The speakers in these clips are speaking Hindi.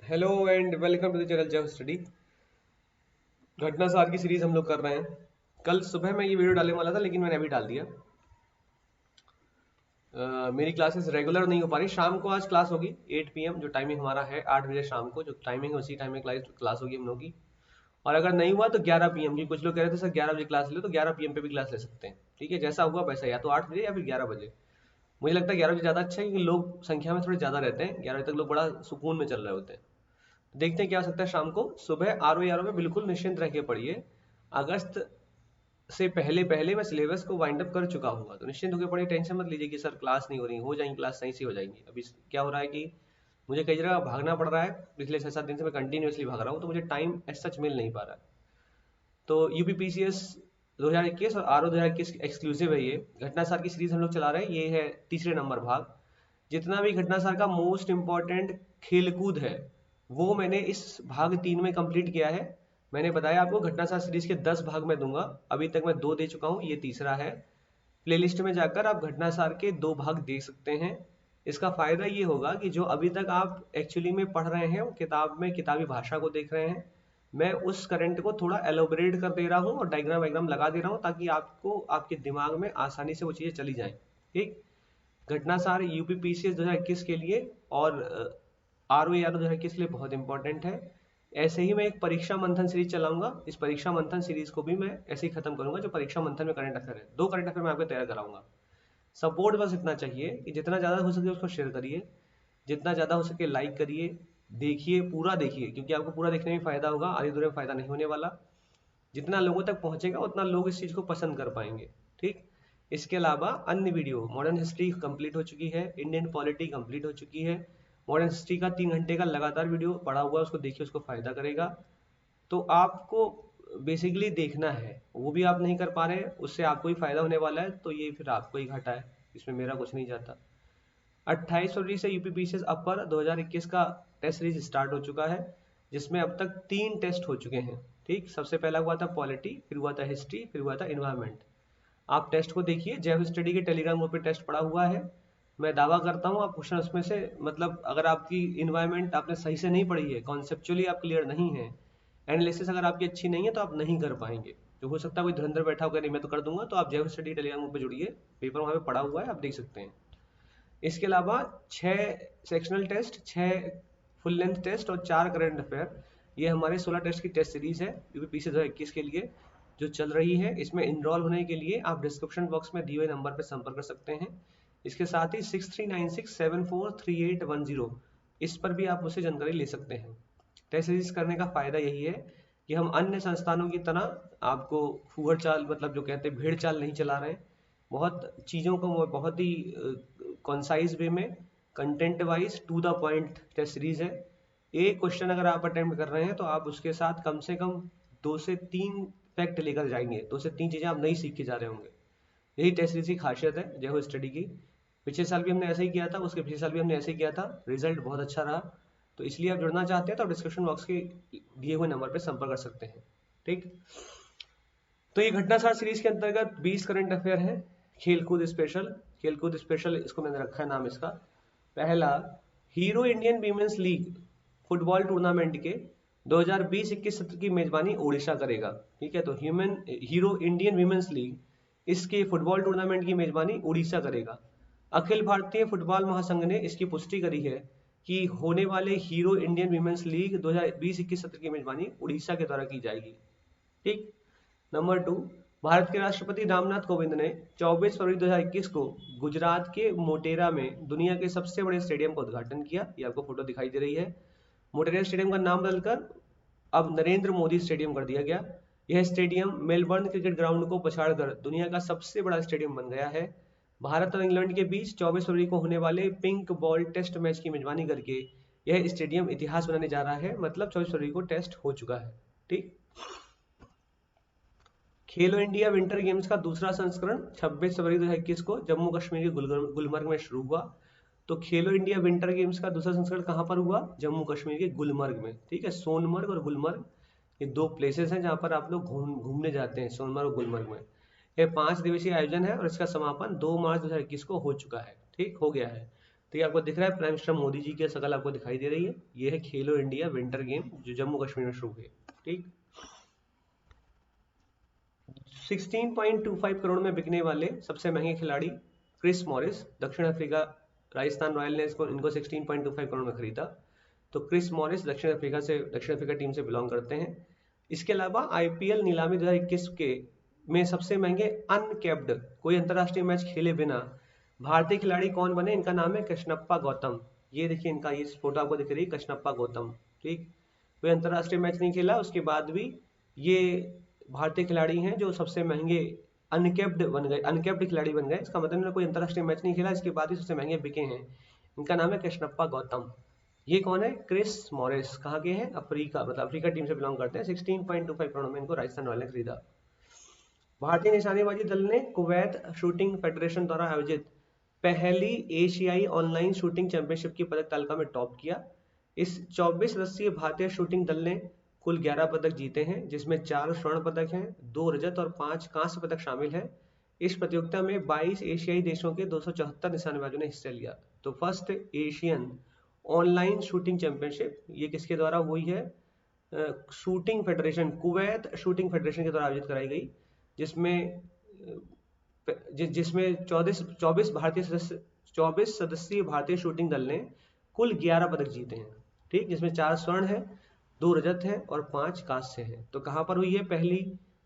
Hello and welcome to the channel जब स्टडी। घटना सार की सीरीज हम लोग कर रहे हैं। कल सुबह मैं ये वीडियो डालने वाला था लेकिन मैंने अभी डाल दिया। मेरी क्लासेस रेगुलर नहीं हो पा रही। शाम को आज क्लास होगी 8 PM, जो टाइमिंग हमारा है 8 बजे शाम को, जो टाइमिंग है उसी टाइम में क्लास होगी हम लोग की। और अगर नहीं हुआ तो 11 PM की, कुछ लोग कह रहे थे सर 11 बजे क्लास ले, तो 11 PM पे भी क्लास ले सकते हैं। ठीक है, जैसा हुआ वैसा, या तो 8 बजे या फिर 11 बजे। मुझे लगता है 11 बजे ज़्यादा अच्छा है क्योंकि लोग संख्या में थोड़े ज़्यादा रहते हैं। 11 बजे तक लोग बड़ा सुकून में चल रहे होते हैं। देखते हैं क्या हो सकता है शाम को। सुबह आर में बिल्कुल निश्चिंत रह के पढ़िए। अगस्त से पहले पहले मैं सिलेबस को वाइंड अप कर चुका हूँ, तो निश्चिंत होकर पढ़िए। टेंशन मत लीजिए कि सर क्लास नहीं हो जाएंगी क्लास सही से हो जाएंगी। अभी क्या हो रहा है कि मुझे कई जगह भागना पड़ रहा है। पिछले 6-7 दिन से मैं कंटिन्यूसली भाग रहा हूँ, तो मुझे टाइम एज सच मिल नहीं पा रहा है। तो यूपीपीसीएस 2021 और आरओ 2021 एक्सक्लूसिव है ये। घटनासार की सीरीज हम लोग चला रहे हैं, ये है तीसरे नंबर भाग। जितना भी घटनासार का मोस्ट इम्पॉर्टेंट खेलकूद है वो मैंने इस भाग 3 में कंप्लीट किया है। मैंने बताया आपको घटनासार सीरीज के 10 भाग मैं दूंगा, अभी तक मैं 2 दे चुका हूँ, ये तीसरा है। प्लेलिस्ट में जाकर आप घटनासार के 2 भाग देख सकते हैं। इसका फायदा ये होगा कि जो अभी तक आप एक्चुअली में पढ़ रहे हैं वो किताब में किताबी भाषा को देख रहे हैं, मैं उस करंट को थोड़ा एलोबरेट कर दे रहा हूँ और डायग्राम वायग्राम लगा दे रहा हूँ, ताकि आपको आपके दिमाग में आसानी से वो चीज़ें चली जाएं। ठीक। घटनासार यूपीपीसीएस 2021 के लिए और आर ओ 2021 के लिए बहुत इंपॉर्टेंट है। ऐसे ही मैं एक परीक्षा मंथन सीरीज चलाऊंगा। इस परीक्षा मंथन सीरीज को भी मैं ऐसे ही खत्म करूंगा, जो परीक्षा मंथन में करंट अफेयर है। 2 करंट अफेयर मैं आपको तैयार कराऊंगा। सपोर्ट बस इतना चाहिए कि जितना ज़्यादा हो सके उसको शेयर करिए, जितना ज़्यादा हो सके लाइक करिए, देखिए, पूरा देखिए, क्योंकि आपको पूरा देखने में फ़ायदा होगा, आधे अधूरे में फ़ायदा नहीं होने वाला। जितना लोगों तक पहुंचेगा उतना लोग इस चीज़ को पसंद कर पाएंगे। ठीक। इसके अलावा अन्य वीडियो, मॉडर्न हिस्ट्री कंप्लीट हो चुकी है, इंडियन पॉलिटी कंप्लीट हो चुकी है। मॉडर्न हिस्ट्री का 3 घंटे का लगातार वीडियो पड़ा हुआ है, उसको देखिए, उसको फ़ायदा करेगा। तो आपको बेसिकली देखना है, वो भी आप नहीं कर पा रहे हैं, उससे आपको ही फायदा होने वाला है, तो ये फिर आपको ही घाटा है, इसमें मेरा कुछ नहीं जाता। 28 फरवरी से यूपीपीसीएस अपर 2021 का टेस्ट सीरीज स्टार्ट हो चुका है, जिसमें अब तक 3 टेस्ट हो चुके हैं। ठीक। सबसे पहला हुआ था पॉलिटी, फिर हुआ था हिस्ट्री, फिर हुआ था इन्वायरमेंट। आप टेस्ट को देखिए, जैव स्टडी के टेलीग्राम ग्रुप पे टेस्ट पड़ा हुआ है। मैं दावा करता हूँ आप क्वेश्चन उसमें से, मतलब अगर आपकी इन्वायरमेंट आपने सही से नहीं पढ़ी है, कॉन्सेप्चुअली आप क्लियर नहीं है, एनालिसिस अगर आपकी अच्छी नहीं है, तो आप नहीं कर पाएंगे। जो हो सकता है कोई धुरंधर बैठा होकर नहीं मैं तो कर दूंगा, तो आप जैव स्टडी टेलीग्राम ग्रुप पे जुड़िए, पेपर वहाँ पे पड़ा हुआ है, आप देख सकते हैं। इसके अलावा 6 sectional test, 6 full length test और 4 करंट अफेयर, ये हमारे 16 टेस्ट की टेस्ट सीरीज है यूपीपीसी 2021 के लिए, जो चल रही है। इसमें इनरोल होने के लिए आप डिस्क्रिप्शन बॉक्स में दिए हुए नंबर पर संपर्क कर सकते हैं। इसके साथ ही 6396743810, इस पर भी आप मुझसे जानकारी ले सकते हैं। टेस्ट सीरीज करने का फायदा यही है कि हम अन्य संस्थानों की तरह आपको फूहड़ चाल, मतलब जो कहते हैं भेड़ चाल, नहीं चला रहे हैं। बहुत चीज़ों को वो बहुत ही कॉन्साइज वे में, content wise to the point test series है। एक क्वेश्चन अगर आप अटेम्प्ट कर रहे हैं तो आप उसके साथ कम से कम 2 से 3 फैक्ट लेकर जाएंगे, 2 से 3 चीज़ें आप नई सीख के जा रहे होंगे। यही टेस्ट सीरीज की खासियत है जेहो स्टडी की। पिछले साल भी हमने ऐसे ही किया था, उसके पिछले साल भी हमने ऐसे ही किया था, रिजल्ट बहुत अच्छा रहा। तो इसलिए आप जुड़ना चाहते हैं तो डिस्क्रिप्शन बॉक्स के दिए हुए नंबर पर संपर्क कर सकते हैं। ठीक। तो ये घटनासार सीरीज के अंतर्गत 20 करंट अफेयर है। खेलकूद स्पेशल, खेलकूद स्पेशल इसको मैंने रखा है नाम इसका। पहला, hero Indian women's league football tournament के 2020-21 सत्र की मेजबानी ओडिशा करेगा। ठीक है, तो हीरो इंडियन वीमेंस लीग इसके फुटबॉल टूर्नामेंट की मेजबानी उड़ीसा करेगा। अखिल भारतीय फुटबॉल महासंघ ने इसकी पुष्टि करी है कि होने वाले हीरो इंडियन वीमेंस लीग 2020-21 सत्र की मेजबानी उड़ीसा के द्वारा की जाएगी। ठीक। नंबर 2, भारत के राष्ट्रपति रामनाथ कोविंद ने 24 फरवरी 2021 को गुजरात के मोटेरा में दुनिया के सबसे बड़े स्टेडियम का उद्घाटन किया। ये आपको फोटो दिखाई दे रही है। मोटेरा स्टेडियम का नाम बदलकर अब नरेंद्र मोदी स्टेडियम कर दिया गया। यह स्टेडियम मेलबर्न क्रिकेट ग्राउंड को पछाड़कर दुनिया का सबसे बड़ा स्टेडियम बन गया है। भारत और इंग्लैंड के बीच 24 फरवरी को होने वाले पिंक बॉल टेस्ट मैच की मेजबानी करके यह स्टेडियम इतिहास बनाने जा रहा है। मतलब 24 फरवरी को टेस्ट हो चुका है। ठीक। खेलो इंडिया विंटर गेम्स का दूसरा संस्करण 26 फरवरी 2021 को जम्मू कश्मीर के गुलमर्ग में शुरू हुआ। तो खेलो इंडिया विंटर गेम्स का दूसरा संस्करण कहाँ पर हुआ? जम्मू कश्मीर के गुलमर्ग में। ठीक है, सोनमर्ग और गुलमर्ग, ये 2 प्लेसेस हैं जहाँ पर आप लोग घूमने जाते हैं, सोनमर्ग और गुलमर्ग में। यह 5 दिवसीय आयोजन है और इसका समापन 2 मार्च 2021 को हो चुका है। ठीक, हो गया है। तो ये आपको दिख रहा है प्राइम मिनिस्टर मोदी जी की शकल आपको दिखाई दे रही है। ये है खेलो इंडिया विंटर गेम जो जम्मू कश्मीर में शुरू हुए। ठीक, 16.25 करोड़ में बिकने वाले सबसे महंगे खिलाड़ी क्रिस मॉरिस, दक्षिण अफ्रीका। राजस्थान रॉयल ने इनको 16.25 करोड़ में खरीदा। तो क्रिस मॉरिस दक्षिण अफ्रीका टीम से बिलोंग करते हैं। इसके अलावा आईपीएल नीलामी 2021 के में सबसे महंगे अनकैप्ड कोई अंतरराष्ट्रीय मैच खेले बिना भारतीय खिलाड़ी कौन बने, इनका नाम है कृष्णप्पा गौतम। ये देखिए इनका ये फोटो आपको दिख रही है, कृष्णप्पा गौतम। ठीक, कोई अंतरराष्ट्रीय मैच नहीं खेला, उसके बाद भी ये भारतीय खिलाड़ी हैं जो सबसे महंगे अनकैप्ड खिलाड़ी बन गए। इसका मतलब इन्होंने कोई अंतरराष्ट्रीय मैच नहीं खेला, इसके बाद ही सबसे महंगे बिके हैं। इनका नाम है कृष्णप्पा गौतम। ये कौन है, क्रिस मॉरिस। कहाँ के हैं, अफ्रीका, मतलब अफ्रीका टीम से बिलोंग करते हैं। 16.25 करोड़ में इनको राजस्थान रॉयल ने खरीदा। भारतीय निशानेबाजी दल ने कुवैत शूटिंग फेडरेशन द्वारा आयोजित पहली एशियाई ऑनलाइन शूटिंग चैंपियनशिप की पदक तालिका में टॉप किया। इस 24 सदस्यीय भारतीय शूटिंग दल ने कुल 11 पदक जीते हैं, जिसमें 4 स्वर्ण पदक हैं, 2 रजत और 5 कांस्य पदक शामिल हैं। इस प्रतियोगिता में 22 एशियाई देशों के 274 निशानेबाजों ने हिस्सा लिया। तो first Asian online shooting championship ये किसके द्वारा हुई है, shooting federation, Kuwait shooting federation के द्वारा आयोजित कराई गई, जिसमें 24 सदस्यीय भारतीय शूटिंग दल ने कुल 11 पदक जीते हैं। ठीक, जिसमें 4 स्वर्ण है, 2 रजत है और 5 कांस्य है। तो कहां पर हुई है पहली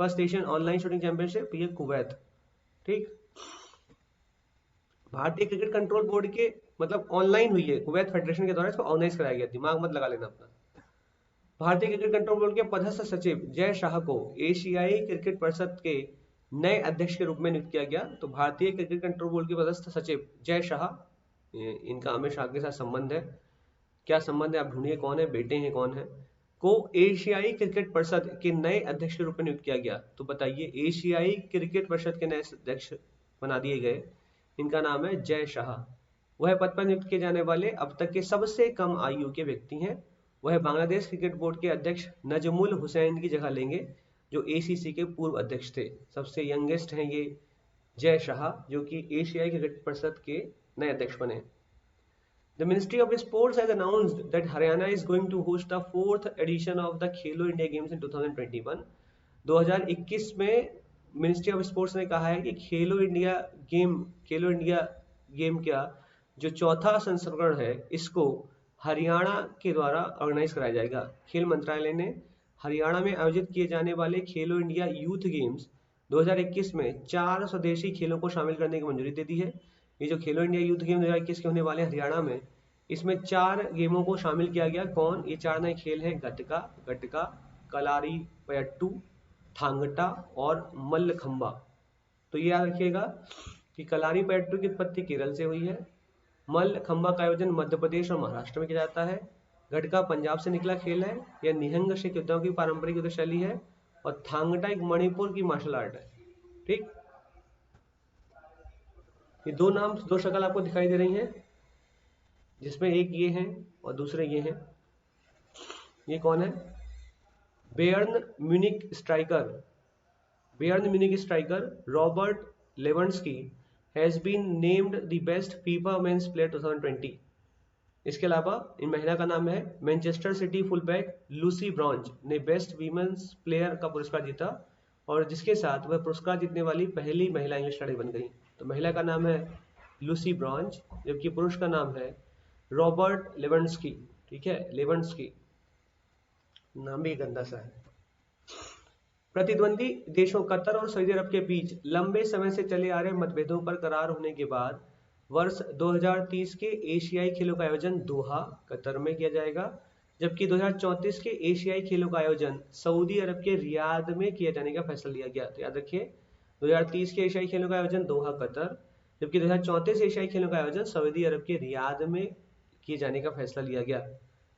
first Asian online shooting championship, ये कुवैत। ठीक, भारतीय क्रिकेट कंट्रोल बोर्ड के मतलब ऑनलाइन हुई है, कुवैत फेडरेशन के द्वारा इसको ऑर्गेनाइज कराया गया, दिमाग मत लगा लेना अपना। भारतीय क्रिकेट कंट्रोल बोर्ड के पदस्थ सचिव जय शाह को एशियाई क्रिकेट परिषद के नए अध्यक्ष के रूप में नियुक्त किया गया। तो भारतीय क्रिकेट कंट्रोल बोर्ड के पदस्थ सचिव जय शाह, इनका अमित शाह के साथ संबंध है। क्या संबंध है आप ढूंढिए, कौन है, बेटे हैं कौन है, को एशियाई क्रिकेट परिषद के नए अध्यक्ष के रूप में नियुक्त किया गया। तो बताइए एशियाई क्रिकेट परिषद के नए अध्यक्ष बना दिए गए, इनका नाम है जय शाह। वह पद पर नियुक्त किए जाने वाले अब तक के सबसे कम आयु के व्यक्ति हैं। वह बांग्लादेश क्रिकेट बोर्ड के अध्यक्ष नजमुल हुसैन की जगह लेंगे, जो एसीसी के पूर्व अध्यक्ष थे। सबसे यंगेस्ट हैं ये जय शाह, जो कि एशियाई क्रिकेट परिषद के नए अध्यक्ष बने। The Ministry of Sports has announced that Haryana is going to host the 4th edition of the Khelo India Games in 2021. 2021 में मिनिस्ट्री ऑफ स्पोर्ट्स ने कहा है कि खेलो इंडिया गेम का जो चौथा संस्करण है, इसको हरियाणा के द्वारा ऑर्गेनाइज कराया जाएगा। खेल मंत्रालय ने हरियाणा में आयोजित किए जाने वाले खेलो इंडिया यूथ गेम्स 2021 में 4 स्वदेशी खेलों को शामिल करने की मंजूरी दे दी है। ये जो खेलो इंडिया यूथ गेम 2021 के होने वाले हरियाणा में, इसमें 4 गेमों को शामिल किया गया। कौन, ये 4 नए खेल हैं, गटका, कलारी पयट्टू, थांगटा और मल्लखंबा। तो ये याद रखिएगा कि कलारी पयट्टू की उत्पत्ति केरल से हुई है, मल्लखंबा का आयोजन मध्य प्रदेश और महाराष्ट्र में किया जाता है, गटका पंजाब से निकला खेल है, यह निहंग सिख योद्धाओं की पारंपरिक युद्ध शैली है, और थांगटा एक मणिपुर की मार्शल आर्ट है। ठीक, ये दो शक्ल आपको दिखाई दे रही हैं, जिसमें एक ये है और दूसरे ये हैं। ये कौन है, Bayern Munich striker Robert Lewandowski has been named the best FIFA men's player 2020। इसके अलावा इन महिला का नाम है Manchester City fullback Lucy Bronze ने बेस्ट वीमेंस प्लेयर का पुरस्कार जीता, और जिसके साथ वह पुरस्कार जीतने वाली पहली महिला इंग्लिश खिलाड़ी बन गई। तो महिला का नाम है लूसी ब्रॉन्ज, जबकि पुरुष का नाम है रॉबर्ट लेवेंडस्की। ठीक है, लेवेंडस्की नाम भी गंदा सा है। प्रतिद्वंदी देशों कतर और सऊदी अरब के बीच लंबे समय से चले आ रहे मतभेदों पर करार होने के बाद वर्ष 2030 के एशियाई खेलों का आयोजन दोहा कतर में किया जाएगा, जबकि 2034 के एशियाई खेलों का आयोजन सऊदी अरब के रियाद में किए जाने का फैसला लिया गया। तो याद रखिए 2030 के एशियाई खेलों का आयोजन दोहा कतर, जबकि 2034 एशियाई खेलों का आयोजन सऊदी अरब के रियाद में किए जाने का फैसला लिया गया।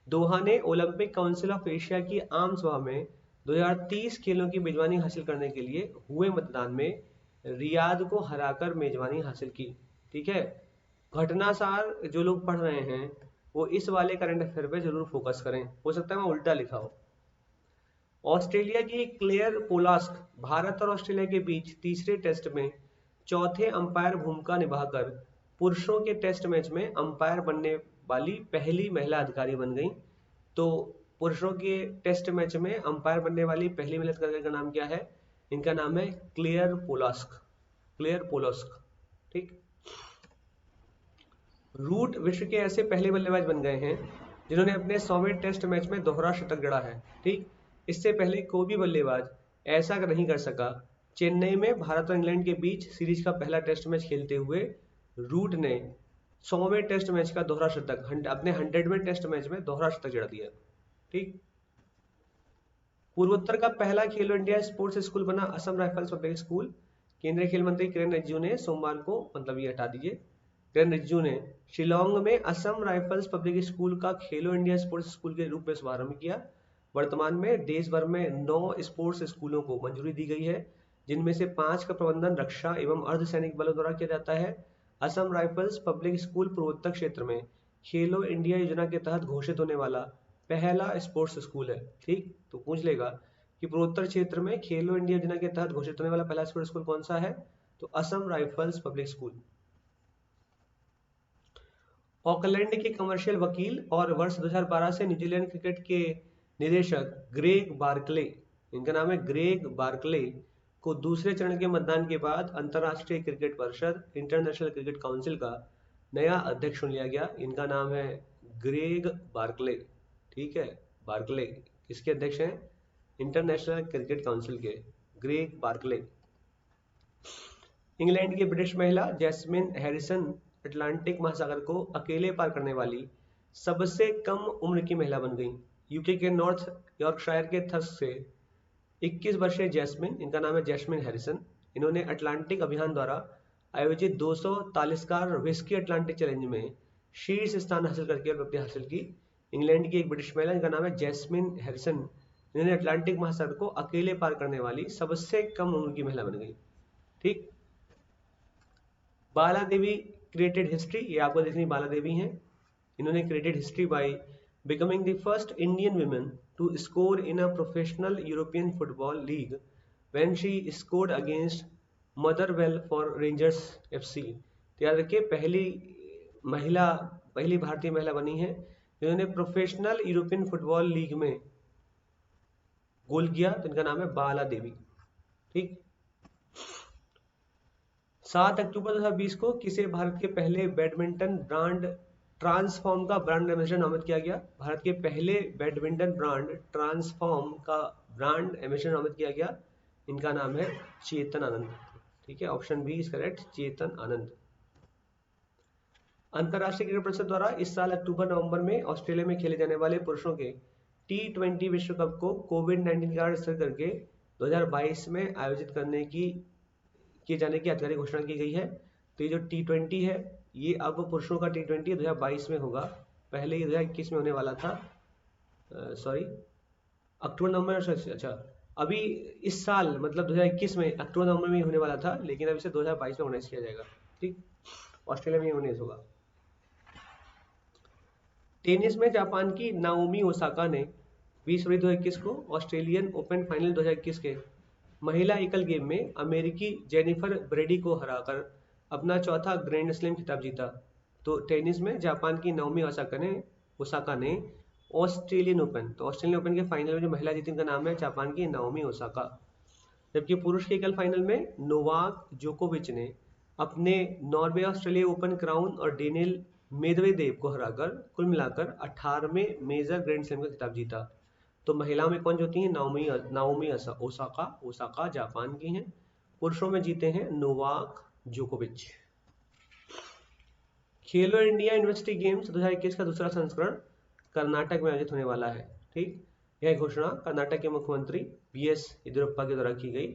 दोहा ने ओलंपिक काउंसिल ऑफ एशिया की आम सभा में 2030 खेलों की मेजबानी हासिल करने के लिए हुए मतदान में रियाद को हराकर मेजबानी हासिल की। ठीक है, घटनासार जो लोग पढ़ रहे हैं वो इस वाले करंट अफेयर पे जरूर फोकस करें, हो सकता है मैं उल्टा लिखा हो। ऑस्ट्रेलिया की क्लेयर पोलास्क भारत और ऑस्ट्रेलिया के बीच तीसरे टेस्ट में चौथे अंपायर भूमिका निभाकर पुरुषों के टेस्ट मैच में अंपायर बनने वाली पहली महिला अधिकारी बन गई। तो पुरुषों के टेस्ट मैच में अंपायर बनने वाली पहली महिला अधिकारी का नाम क्या है? इनका नाम है क्लेयर पोलास्क, क्लेयर पोलास्क। ठीक। रूट विश्व के ऐसे पहले बल्लेबाज बन गए हैं जिन्होंने अपने 100वें टेस्ट मैच में दोहरा शतक जड़ा है। ठीक। इससे पहले कोई भी बल्लेबाज ऐसा नहीं कर सका। चेन्नई में भारत और इंग्लैंड के बीच सीरीज का पहला टेस्ट मैच खेलते हुए रूट ने 100वें टेस्ट मैच का दोहरा शतक, अपने 100वें टेस्ट मैच में दोहरा शतक जड़ा दिया। ठीक। पूर्वोत्तर का पहला खेलो इंडिया स्पोर्ट्स स्कूल बना असम राइफल्स पब्लिक स्कूल। केंद्रीय खेल मंत्री किरेन रिजिजू ने सोमवार को, मतलब ये हटा दीजिए, किरेन रिजिजू ने शिलोंग में असम राइफल्स पब्लिक स्कूल का खेलो इंडिया स्पोर्ट्स स्कूल के रूप में शुभारंभ किया। वर्तमान में देश भर में 9 स्पोर्ट्स स्कूलों को मंजूरी दी गई है, जिनमें से 5 का प्रबंधन रक्षा एवं अर्धसैनिक बलों द्वारा किया जाता है। असम राइफल्स पब्लिक स्कूल पूर्वोत्तर क्षेत्र में खेलो इंडिया योजना के तहत घोषित होने वाला पहला स्पोर्ट्स स्कूल है। ठीक। तो पूछ लेगा कि पूर्वोत्तर क्षेत्र में खेलो इंडिया योजना के तहत घोषित होने वाला पहला स्पोर्ट्स स्कूल कौन सा है? तो Assam rifles public school. Auckland के कमर्शियल वकील और वर्ष 2012 से न्यूजीलैंड क्रिकेट के निदेशक ग्रेग बार्कले, इनका नाम है ग्रेग बार्कले, को दूसरे चरण के मतदान के बाद अंतर्राष्ट्रीय क्रिकेट परिषद इंटरनेशनल क्रिकेट काउंसिल का नया अध्यक्ष चुन लिया गया। इनका नाम है ग्रेग बार्कले। ठीक है, बार्कले किसके अध्यक्ष हैं? इंटरनेशनल क्रिकेट काउंसिल के, ग्रेग बार्कले। इंग्लैंड की ब्रिटिश महिला जैस्मिन हैरिसन अटलांटिक महासागर को अकेले पार करने वाली सबसे कम उम्र की महिला बन गई। यूके के नॉर्थ यॉर्कशायर के थर्स से 21 वर्षीय जैस्मिन, इनका नाम है जैस्मिन हैरिसन, इन्होंने अटलांटिक अभियान द्वारा आयोजित 200 तालिस्कार व्हिस्की अटलांटिक चैलेंज में शीर्ष स्थान हासिल करके उपलब्धि हासिल की। इंग्लैंड की एक ब्रिटिश महिला, इनका नाम है जैस्मिन हैरिसन, इन्होंने अटलांटिक महासागर को अकेले पार करने वाली सबसे कम उम्र की महिला बन गई। ठीक। बाला देवी क्रिएटेड हिस्ट्री, ये आपको देखनी बाला देवी हैं। इन्होंने created history by becoming the first Indian women to score in a professional European football league when she scored against Motherwell for Rangers FC. याद रखिए, पहली भारतीय महिला बनी है जिन्होंने प्रोफेशनल यूरोपियन फुटबॉल लीग में गोल किया, तो इनका नाम है बाला देवी। ठीक। 7 अक्टूबर 2020 को किसे भारत के पहले बैडमिंटन ब्रांड ट्रांसफॉर्म का ब्रांड एम्बेसडर नामित किया गया? भारत के पहले बैडमिंटन ब्रांड ट्रांसफॉर्म का ब्रांड एम्बेसडर नामित किया गया, इनका नाम है चेतन आनंद। ठीक है, option B is correct, Chetan Anand. अंतरराष्ट्रीय क्रिकेट परिषद द्वारा इस साल अक्टूबर-नवंबर में ऑस्ट्रेलिया में खेले जाने वाले पुरुषों के T20 विश्व कप को कोविड-19 के कारण स्थगित करके 2022 में आयोजित किए जाने की आधिकारिक घोषणा की गई है। तो ये जो T20 है, ये अब पुरुषों का T20 2022 में होगा। पहले ये 2021 में होने वाला था, सॉरी अक्टूबर नवंबर, अच्छा अभी इस साल मतलब 2021 में अक्टूबर नवंबर में होने वाला था, लेकिन अब इसे 2022 में ऑर्गेनाइज किया जाएगा। ठीक, ऑस्ट्रेलिया में ऑर्गेनाइज होगा। टेनिस में जापान की नाओमी ओसाका ने 20 फरवरी 2021 को ऑस्ट्रेलियन ओपन फाइनल 2021 के महिला एकल गेम में अमेरिकी जेनिफर ब्रेडी को हराकर अपना चौथा ग्रैंड स्लैम खिताब जीता। तो टेनिस में जापान की नाओमी ओसाका ने ऑस्ट्रेलियन ओपन, तो ऑस्ट्रेलियन ओपन के फाइनल में जो महिला जीती उनका नाम है जापान की नाओमी ओसाका। जबकि पुरुष के एकल फाइनल में नोवाक जोकोविच ने अपने नॉर्वे ऑस्ट्रेलिया ओपन क्राउन और डेनियल मेदवेदेव को हराकर कुल मिलाकर 18वें मेजर ग्रैंड स्लैम का खिताब जीता। तो महिलाओं में कौन होती है? नाओमी ओसाका जापान की हैं। पुरुषों में जीते हैं नोवाक जोकोविच। खेलो इंडिया यूनिवर्सिटी गेम्स 2021 का दूसरा संस्करण कर्नाटक में आयोजित होने वाला है। ठीक, यह घोषणा कर्नाटक के मुख्यमंत्री BS येदियुरप्पा के द्वारा की गई।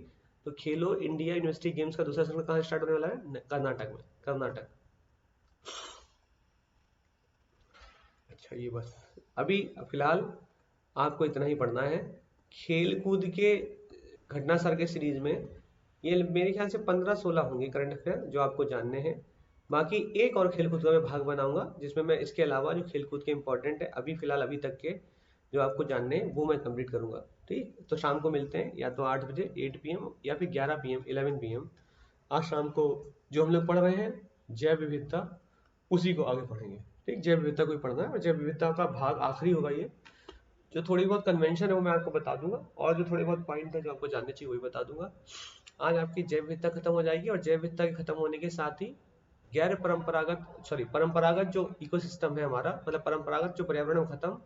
तो खेलो इंडिया यूनिवर्सिटी गेम्स का दूसरा संस्करण कहाँ स्टार्ट होने वाला है? कर्नाटक में, कर्नाटक। अच्छा, ये बस अभी फिलहाल आपको इतना ही पढ़ना है। खेल कूद के घटना सार के सीरीज में ये मेरे ख्याल से 15-16 होंगे करंट अफेयर जो आपको जानने हैं। बाकी एक और खेल कूद का मैं भाग बनाऊंगा जिसमें मैं इसके अलावा जो खेल कूद के इंपॉर्टेंट है अभी फिलहाल अभी तक के जो आपको जानने हैं वो मैं कंप्लीट करूंगा। ठीक, तो शाम को मिलते हैं या तो 8 बजे 8 PM या फिर 11 PM 11 PM। आज शाम को जो हम लोग पढ़ रहे हैं जैव विविधता, उसी को आगे पढ़ेंगे। ठीक, जैव विविधता को ही पढ़ना है, और जैव विविधता का भाग आखिरी होगा ये। जो थोड़ी बहुत कन्वेंशन है वो मैं आपको बता दूंगा, और जो थोड़े बहुत पॉइंट है जो आपको जानने चाहिए वही बता दूंगा। आज आपकी जैव विविधता खत्म हो जाएगी, और जैव विविधता के खत्म होने के साथ ही गैर परंपरागत, परंपरागत जो इकोसिस्टम है हमारा, मतलब परंपरागत जो पर्यावरण है वो खत्म।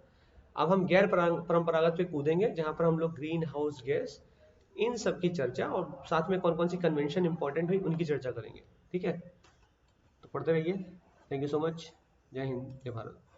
अब हम गैर परंपरागत पे कूदेंगे, जहां पर हम लोग ग्रीन हाउस गैस, इन सब की चर्चा, और साथ में कौन कौन सी कन्वेंशन इंपॉर्टेंट हुई उनकी चर्चा करेंगे। ठीक है, तो पढ़ते रहिए। Thank you so much. जय हिंद, जय भारत।